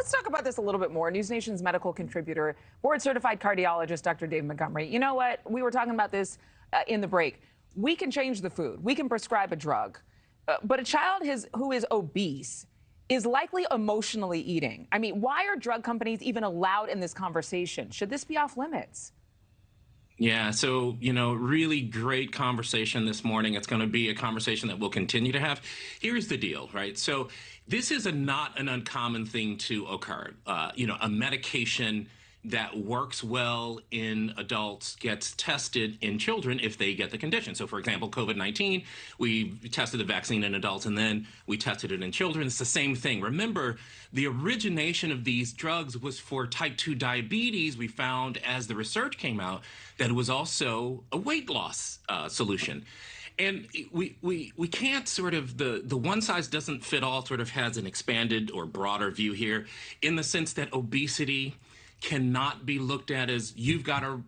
Let's talk about this a little bit more. NewsNation's medical contributor, board-certified cardiologist, Dr. Dave Montgomery. You know what? We were talking about this in the break. We can change the food. We can prescribe a drug. But a child who is obese is likely emotionally eating. I mean, why are drug companies even allowed in this conversation? Should this be off limits? Yeah, so, really great conversation this morning. It's going to be a conversation that we'll continue to have. Here's the deal, right? So this is not an uncommon thing to occur. A medication that works well in adults gets tested in children if they get the condition. So, for example, COVID-19, we tested the vaccine in adults and then we tested it in children. It's the same thing. Remember, the origination of these drugs was for type 2 diabetes. We found as the research came out that it was also a weight loss solution. And we can't sort of, the one size doesn't fit all sort of has an expanded or broader view here in the sense that obesity cannot be looked at as you've got to,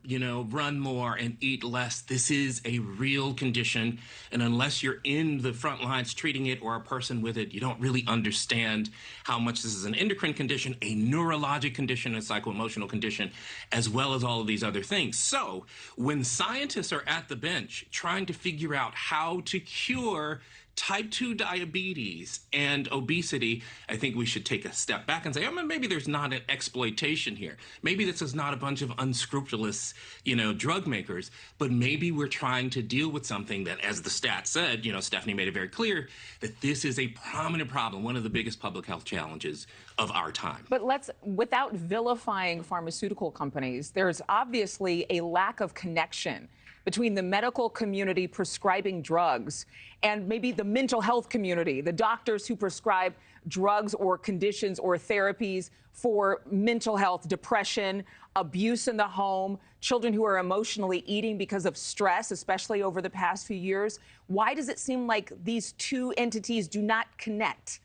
run more and eat less. This is a real condition. And unless you're in the front lines treating it or a person with it, you don't really understand how much this is an endocrine condition, a neurologic condition, a psycho-emotional condition, as well as all of these other things. So when scientists are at the bench trying to figure out how to cure type 2 diabetes and obesity, I think we should take a step back and say, maybe there's not an exploitation here. Maybe this is not a bunch of unscrupulous, drug makers, but maybe we're trying to deal with something that, as the stats said, Stephanie made it very clear that this is a prominent problem, one of the biggest public health challenges of our time. But without vilifying pharmaceutical companies, there's obviously a lack of connection between the medical community prescribing drugs and maybe the mental health community, the doctors who prescribe drugs or conditions or therapies for mental health, depression, abuse in the home, children who are emotionally eating because of stress, especially over the past few years. Why does it seem like these two entities do not connect?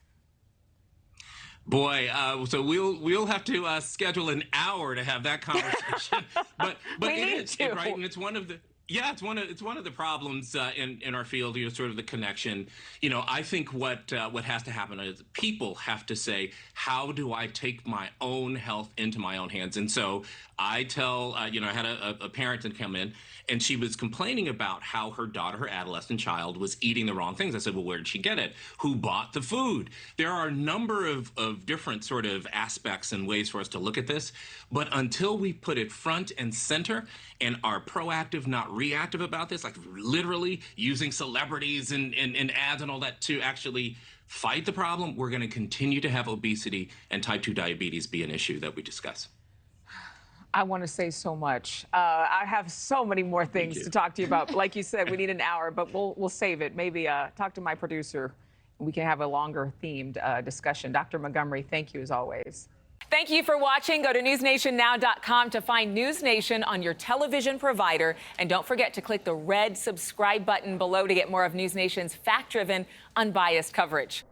Boy, so we'll have to schedule an hour to have that conversation. but it is right, and it's one of the. Yeah, it's one of the problems in our field, sort of the connection. I think what has to happen is people have to say, how do I take my own health into my own hands? And so I tell, I had a parent that come in and she was complaining about how her daughter, her adolescent child, was eating the wrong things. I said, well, where did she get it? Who bought the food? There are a number of different sort of aspects and ways for us to look at this. But until we put it front and center and are proactive, not reactive about this, like literally using celebrities and ads and all that to actually fight the problem, we're going to continue to have obesity and type 2 diabetes be an issue that we discuss. I want to say so much. I have so many more things to talk to you about. Like you said, we need an hour, but we'll save it. Maybe talk to my producer. We can have a longer themed discussion. Dr. Montgomery, thank you as always. Thank you for watching. Go to newsnationnow.com to find NewsNation on your television provider. And don't forget to click the red subscribe button below to get more of NewsNation's fact-driven, unbiased coverage.